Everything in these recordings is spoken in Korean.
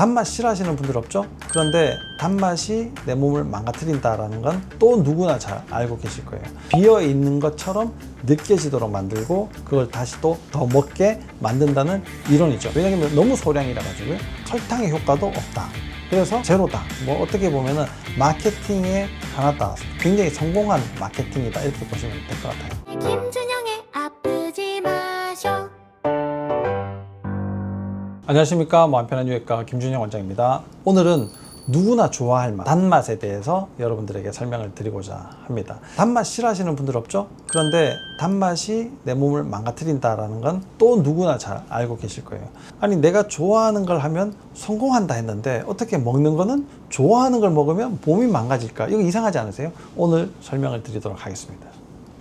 단맛 싫어하시는 분들 없죠? 그런데 단맛이 내 몸을 망가뜨린다라는 건 또 누구나 잘 알고 계실 거예요. 비어 있는 것처럼 느껴지도록 만들고 그걸 다시 또 더 먹게 만든다는 이론이죠. 왜냐하면 너무 소량이라 가지고요. 설탕의 효과도 없다. 그래서 제로다. 뭐 어떻게 보면은 마케팅의 하나다. 굉장히 성공한 마케팅이다. 이렇게 보시면 될 것 같아요. 김준영의 아프지 마쇼. 안녕하십니까. 마음 편한 유해과 김준영 원장입니다. 오늘은 누구나 좋아할 맛, 단맛에 대해서 여러분들에게 설명을 드리고자 합니다. 단맛 싫어하시는 분들 없죠? 그런데 단맛이 내 몸을 망가뜨린다라는 건 또 누구나 잘 알고 계실 거예요. 아니, 내가 좋아하는 걸 하면 성공한다 했는데 어떻게 먹는 거는 좋아하는 걸 먹으면 몸이 망가질까? 이거 이상하지 않으세요? 오늘 설명을 드리도록 하겠습니다.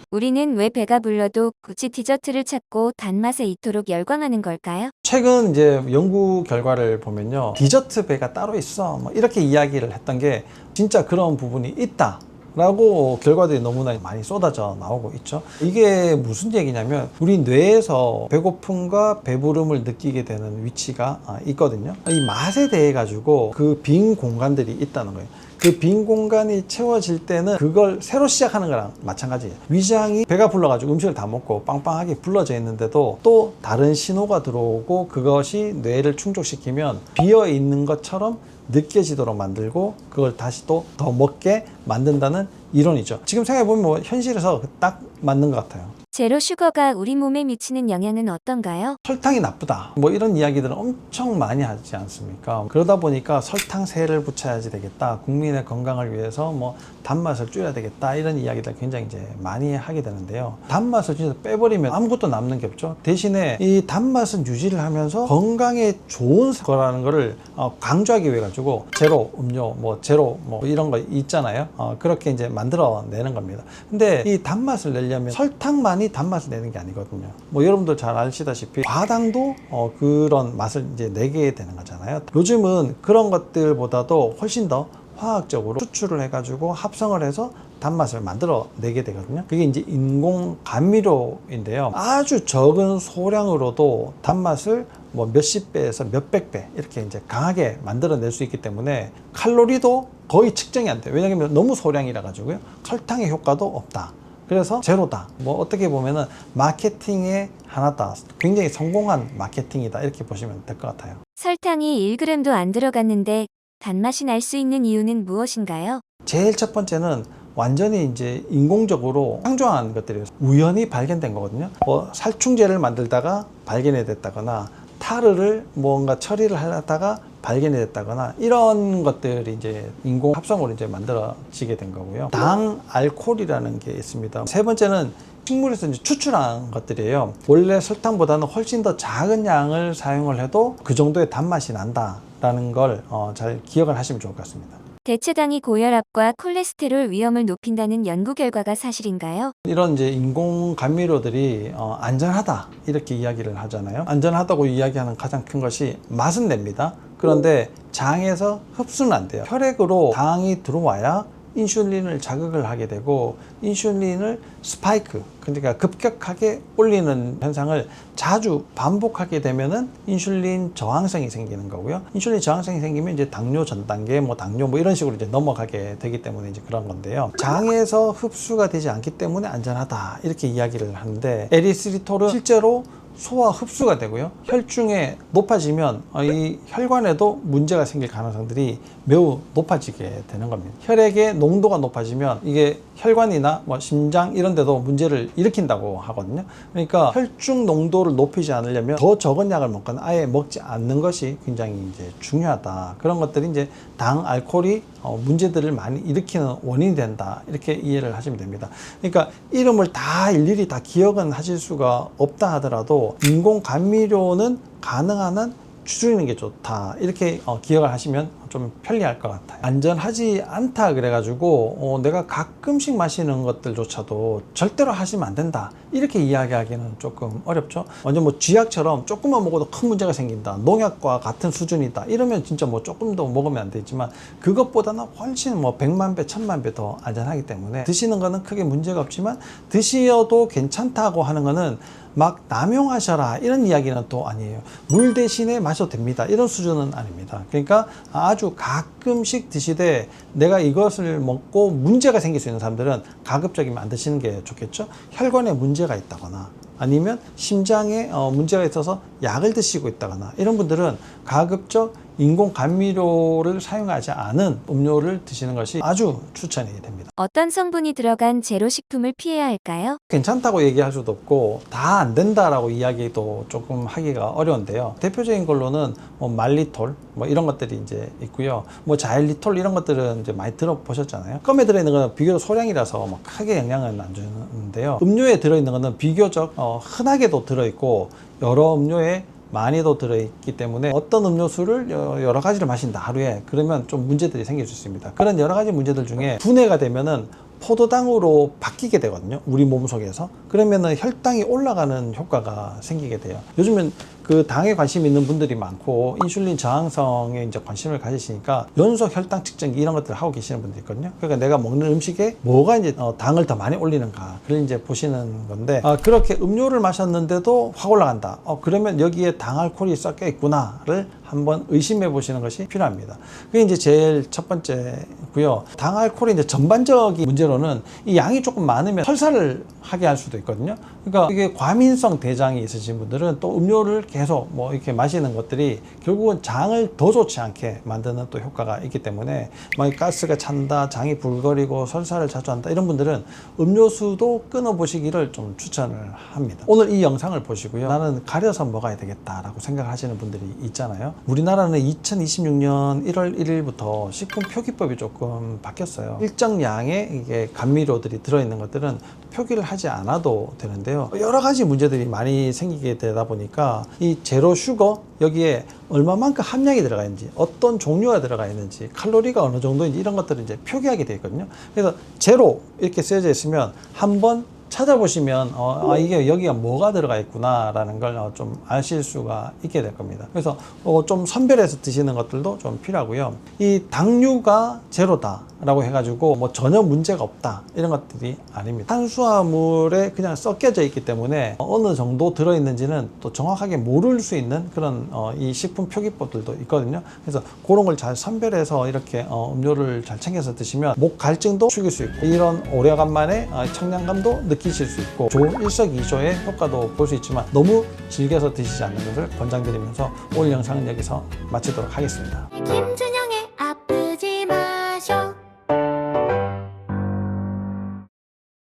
우리는 왜 배가 불러도 굳이 디저트를 찾고 단맛에 이토록 열광하는 걸까요? 최근 이제 연구 결과를 보면요, 디저트 배가 따로 있어 뭐 이렇게 이야기를 했던 게 진짜 그런 부분이 있다 라고 결과들이 너무나 많이 쏟아져 나오고 있죠. 이게 무슨 얘기냐면 우리 뇌에서 배고픔과 배부름을 느끼게 되는 위치가 있거든요. 이 맛에 대해 가지고 그 빈 공간들이 있다는 거예요. 그 빈 공간이 채워질 때는 그걸 새로 시작하는 거랑 마찬가지예요. 위장이 배가 불러가지고 음식을 다 먹고 빵빵하게 불러져 있는데도 또 다른 신호가 들어오고 그것이 뇌를 충족시키면 비어 있는 것처럼 느껴지도록 만들고 그걸 다시 또 더 먹게 만든다는 이론이죠. 지금 생각해보면 뭐 현실에서 딱 맞는 것 같아요. 제로 슈거가 우리 몸에 미치는 영향은 어떤가요? 설탕이 나쁘다 뭐 이런 이야기들은 엄청 많이 하지 않습니까? 그러다 보니까 설탕세를 붙여야지 되겠다, 국민의 건강을 위해서 뭐 단맛을 줄여야 되겠다, 이런 이야기들 굉장히 이제 많이 하게 되는데요. 단맛을 진짜 빼버리면 아무것도 남는 게 없죠. 대신에 이 단맛은 유지를 하면서 건강에 좋은 거라는 거를 강조하기 위해 가지고 제로 음료, 뭐 제로 뭐 이런 거 있잖아요. 그렇게 이제 만들어내는 겁니다. 근데 이 단맛을 내려면 설탕만이 단맛을 내는 게 아니거든요. 뭐 여러분들 잘 아시다시피 과당도 그런 맛을 이제 내게 되는 거잖아요. 요즘은 그런 것들보다도 훨씬 더 화학적으로 추출을 해가지고 합성을 해서 단맛을 만들어 내게 되거든요. 그게 이제 인공 감미료인데요. 아주 적은 소량으로도 단맛을 뭐 몇십 배에서 몇백 배 이렇게 이제 강하게 만들어낼 수 있기 때문에 칼로리도 거의 측정이 안 돼요. 왜냐하면 너무 소량이라 가지고요. 설탕의 효과도 없다. 그래서 제로다. 뭐 어떻게 보면은 마케팅의 하나다. 굉장히 성공한 마케팅이다. 이렇게 보시면 될 것 같아요. 설탕이 1g도 안 들어갔는데 단맛이 날 수 있는 이유는 무엇인가요? 제일 첫 번째는 완전히 이제 인공적으로 창조한 것들이에요. 우연히 발견된 거거든요. 뭐 살충제를 만들다가 발견이 됐다거나 타르를 뭔가 처리를 하다가 발견이 됐다거나 이런 것들이 이제 인공 합성으로 이제 만들어지게 된 거고요. 당 알코올이라는 게 있습니다. 세 번째는 식물에서 이제 추출한 것들이에요. 원래 설탕보다는 훨씬 더 작은 양을 사용을 해도 그 정도의 단맛이 난다라는 걸 잘 기억을 하시면 좋을 것 같습니다. 대체당이 고혈압과 콜레스테롤 위험을 높인다는 연구 결과가 사실인가요? 이런 이제 인공 감미료들이 안전하다 이렇게 이야기를 하잖아요. 안전하다고 이야기하는 가장 큰 것이 맛은 냅니다. 그런데 장에서 흡수는 안 돼요. 혈액으로 당이 들어와야 인슐린을 자극을 하게 되고 인슐린을 스파이크, 그러니까 급격하게 올리는 현상을 자주 반복하게 되면은 인슐린 저항성이 생기는 거고요. 인슐린 저항성이 생기면 이제 당뇨 전 단계, 뭐 당뇨 뭐 이런 식으로 이제 넘어가게 되기 때문에 이제 그런 건데요. 장에서 흡수가 되지 않기 때문에 안전하다 이렇게 이야기를 하는데 에리스리톨은 실제로 소화 흡수가 되고요. 혈중에 높아지면 이 혈관에도 문제가 생길 가능성들이 매우 높아지게 되는 겁니다. 혈액의 농도가 높아지면 이게 혈관이나 뭐 심장 이런 데도 문제를 일으킨다고 하거든요. 그러니까 혈중 농도를 높이지 않으려면 더 적은 약을 먹거나 아예 먹지 않는 것이 굉장히 이제 중요하다. 그런 것들이 이제 당 알코올이 문제들을 많이 일으키는 원인이 된다. 이렇게 이해를 하시면 됩니다. 그러니까 이름을 다 일일이 다 기억은 하실 수가 없다 하더라도 인공 감미료는 가능한 한 줄이는 게 좋다. 이렇게 기억을 하시면 좀 편리할 것 같아요. 안전하지 않다 그래가지고 내가 가끔씩 마시는 것들조차도 절대로 하시면 안 된다 이렇게 이야기하기는 조금 어렵죠. 완전 뭐 쥐약처럼 조금만 먹어도 큰 문제가 생긴다, 농약과 같은 수준이다 이러면 진짜 뭐 조금 더 먹으면 안 되지만 그것보다는 훨씬 뭐 100만 배, 1000만 배 더 안전하기 때문에 드시는 거는 크게 문제가 없지만 드시어도 괜찮다고 하는 거는 막 남용하셔라 이런 이야기는 또 아니에요. 물 대신에 마셔도 됩니다. 이런 수준은 아닙니다. 그러니까 아주 가끔씩 드시되 내가 이것을 먹고 문제가 생길 수 있는 사람들은 가급적이면 안 드시는 게 좋겠죠. 혈관에 문제가 있다거나 아니면 심장에 문제가 있어서 약을 드시고 있다거나 이런 분들은 가급적 인공 감미료를 사용하지 않은 음료를 드시는 것이 아주 추천이 됩니다. 어떤 성분이 들어간 제로 식품을 피해야 할까요? 괜찮다고 얘기할 수도 없고 다 안 된다라고 이야기도 조금 하기가 어려운데요. 대표적인 걸로는 뭐 말리톨 뭐 이런 것들이 이제 있고요. 뭐 자일리톨 이런 것들은 이제 많이 들어보셨잖아요. 껌에 들어있는 거는 비교적 소량이라서 뭐 크게 영향은 안 주는데요. 음료에 들어있는 거는 비교적 흔하게도 들어있고 여러 음료에 많이도 들어있기 때문에 어떤 음료수를 여러 가지를 마신다 하루에 그러면 좀 문제들이 생길 수 있습니다. 그런 여러 가지 문제들 중에 분해가 되면은 포도당으로 바뀌게 되거든요. 우리 몸속에서. 그러면은 혈당이 올라가는 효과가 생기게 돼요. 요즘은 그 당에 관심 있는 분들이 많고 인슐린 저항성에 이제 관심을 가지시니까 연속 혈당 측정기 이런 것들을 하고 계시는 분들이 있거든요. 그러니까 내가 먹는 음식에 뭐가 이제 당을 더 많이 올리는가 그걸 이제 보시는 건데 그렇게 음료를 마셨는데도 확 올라간다. 그러면 여기에 당 알코올이 섞여 있구나를 한번 의심해 보시는 것이 필요합니다. 그게 이제 제일 첫 번째고요. 당 알코올이 이제 전반적인 문제로는 이 양이 조금 많으면 설사를 하게 할 수도 있거든요. 그러니까 이게 과민성 대장이 있으신 분들은 또 음료를 계속 뭐 이렇게 마시는 것들이 결국은 장을 더 좋지 않게 만드는 또 효과가 있기 때문에 막 가스가 찬다, 장이 불거리고 설사를 자주 한다 이런 분들은 음료수도 끊어 보시기를 좀 추천을 합니다. 오늘 이 영상을 보시고요. 나는 가려서 먹어야 되겠다라고 생각하시는 분들이 있잖아요. 우리나라는 2026년 1월 1일부터 식품 표기법이 조금 바뀌었어요. 일정 양의 이게 감미료들이 들어있는 것들은 표기를 하지 않아도 되는데요. 여러 가지 문제들이 많이 생기게 되다 보니까 이 제로 슈거 여기에 얼마만큼 함량이 들어가 있는지 어떤 종류가 들어가 있는지 칼로리가 어느 정도인지 이런 것들을 이제 표기하게 되어 있거든요. 그래서 제로 이렇게 쓰여져 있으면 한번 찾아보시면 이게 여기가 뭐가 들어가 있구나 라는 걸 좀 아실 수가 있게 될 겁니다. 그래서 좀 선별해서 드시는 것들도 좀 필요하고요. 이 당류가 제로다 라고 해가지고 뭐 전혀 문제가 없다 이런 것들이 아닙니다. 탄수화물에 그냥 섞여져 있기 때문에 어느 정도 들어있는지는 또 정확하게 모를 수 있는 그런 이 식품 표기법들도 있거든요. 그래서 그런 걸 잘 선별해서 이렇게 음료를 잘 챙겨서 드시면 목 갈증도 죽일 수 있고 이런 오래간만에 청량감도 느끼실 수 있고 좋은 일석이조의 효과도 볼 수 있지만 너무 즐겨서 드시지 않는 것을 권장드리면서 오늘 영상은 여기서 마치도록 하겠습니다. 김준영